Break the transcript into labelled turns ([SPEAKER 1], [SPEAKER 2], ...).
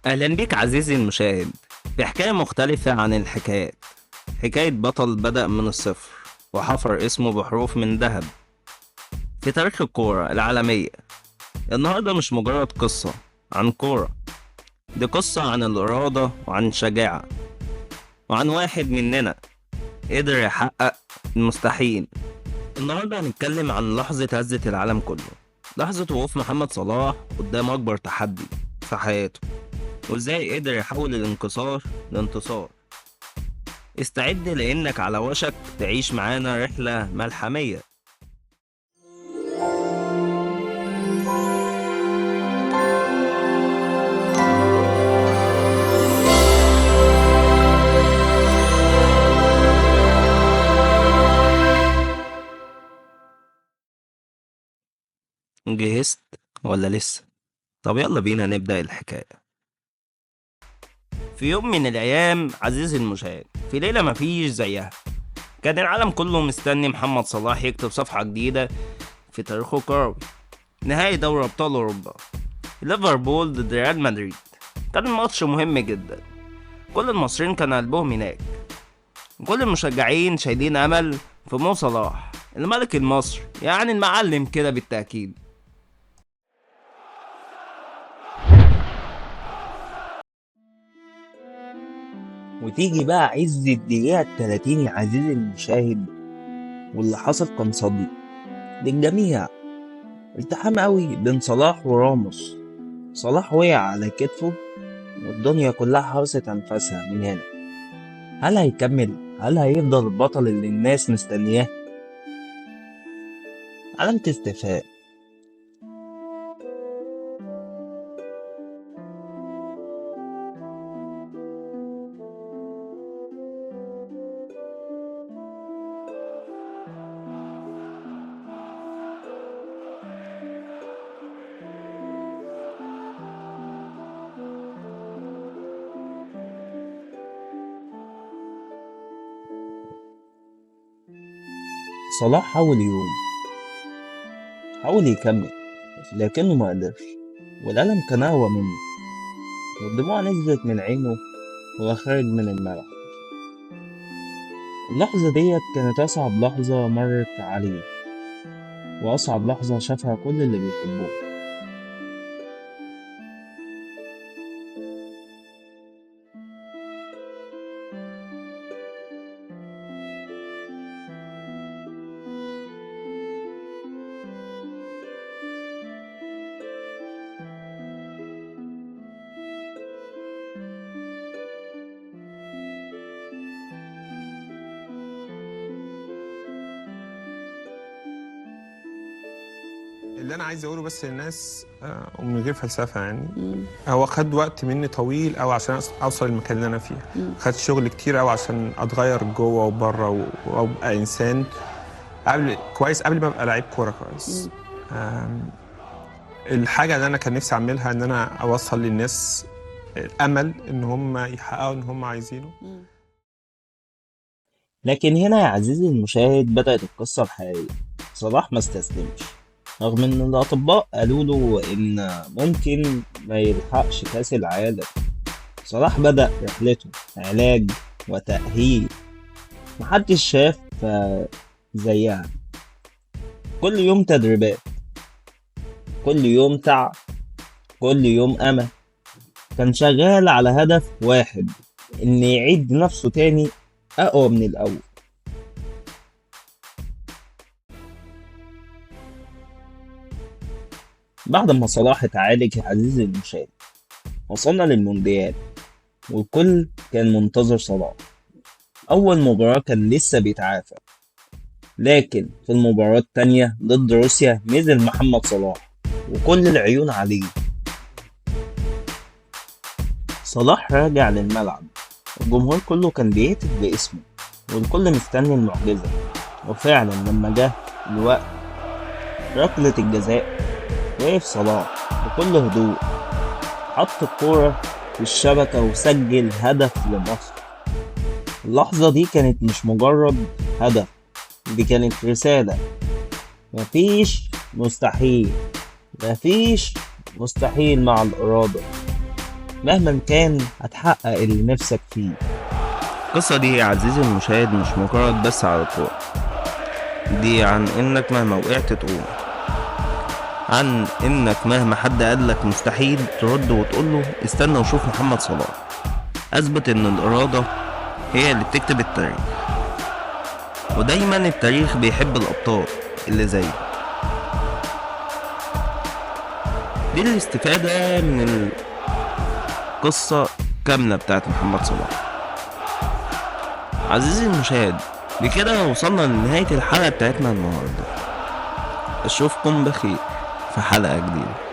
[SPEAKER 1] أهلا بيك عزيزي المشاهد في حكاية مختلفة عن الحكايات. حكاية بطل بدأ من الصفر وحفر اسمه بحروف من ذهب في تاريخ الكورة العالمية. النهاردة مش مجرد قصة عن كورة، دي قصة عن الإرادة وعن الشجاعة وعن واحد مننا قدر يحقق المستحيل. النهاردة هنتكلم عن لحظة هزت العالم كله، لحظة وقوف محمد صلاح قدام أكبر تحدي في حياته، وإزاي قدر يحول الانكسار لانتصار. استعد لأنك على وشك تعيش معانا رحلة ملحمية. جهزت ولا لسه؟ طب يلا بينا نبدأ الحكاية. في يوم من الأيام عزيزي المشاهد، في ليلة مفيش زيها، كان العالم كله مستني محمد صلاح يكتب صفحة جديدة في تاريخه الكروي. نهائي دوري أبطال أوروبا، ليفربول ضد ريال مدريد. كان الماتش مهم جدا، كل المصريين كان قلبهم هناك، كل المشجعين شايلين أمل في مو صلاح الملك المصري، يعني المعلم كده بالتأكيد. وتيجي بقى عز الدقيقة التلاتين يا عزيزي المشاهد، واللي حصل كان صديق للجميع. التحام قوي بين صلاح وراموس. صلاح وقع على كتفه والدنيا كلها حبست أنفاسها من هنا. هل هيكمل؟ هل هيفضل البطل اللي الناس مستنياه؟ علامة استفهام. صلاح حاول يكمل لكنه ما قدرش، والألم كان أقوى منه، والدموع نزلت من عينه وهو خارج من الملعب. اللحظة ديت كانت أصعب لحظة مرت عليه، وأصعب لحظة شافها كل اللي بيحبوه.
[SPEAKER 2] اللي انا عايز اقوله بس للناس ومن غير فلسفه يعني. هو خد وقت مني طويل قوي عشان اوصل للمكان اللي انا فيه. خد شغل كتير قوي عشان اتغير جوه وبره وابقى انسان قبل ما ابقى لعيب كوره كويس. الحاجه اللي انا كان نفسي اعملها ان انا اوصل للناس الامل ان هم يحققوا ان هم عايزينه.
[SPEAKER 1] لكن هنا يا عزيزي المشاهد بدأت القصة الحقيقية. صلاح ما استسلمش رغم إن الأطباء قالوا له إن ممكن ما يلحقش كأس العالم. صلاح بدأ رحلته علاج وتأهيل محدش شاف زيها. كل يوم تدريبات، كل يوم تعب، كل يوم أمل. كان شغال على هدف واحد، إن يعيد نفسه تاني أقوى من الأول. بعد ما صلاح اتعالج يا عزيزي المشاهد، وصلنا للمونديال والكل كان منتظر صلاح. أول مباراة كان لسه بيتعافى، لكن في المباراة التانية ضد روسيا نزل محمد صلاح وكل العيون عليه. صلاح راجع للملعب، الجمهور كله كان بيهتف باسمه والكل مستني المعجزة. وفعلا لما جه الوقت ركلة الجزاء، وقف صلاح بكل هدوء، حط الكورة في الشبكة وسجل هدف لمصر. اللحظة دي كانت مش مجرد هدف، دي كانت رسالة. مفيش مستحيل، مفيش مستحيل مع الإرادة. مهما كان هتحقق اللي نفسك فيه. القصة دي يا عزيزي المشاهد مش مجرد بس على الكورة، دي عن انك مهما وقعت تقوم، عن انك مهما حد قالك مستحيل ترد وتقوله استنى وشوف. محمد صلاح اثبت ان الارادة هي اللي بتكتب التاريخ، ودايما التاريخ بيحب الابطال اللي زيه. دي الاستفادة من القصة كاملة بتاعت محمد صلاح. عزيزي المشاهد، بكده وصلنا لنهاية الحلقة بتاعتنا النهاردة. أشوفكم بخير في حلقة جديدة.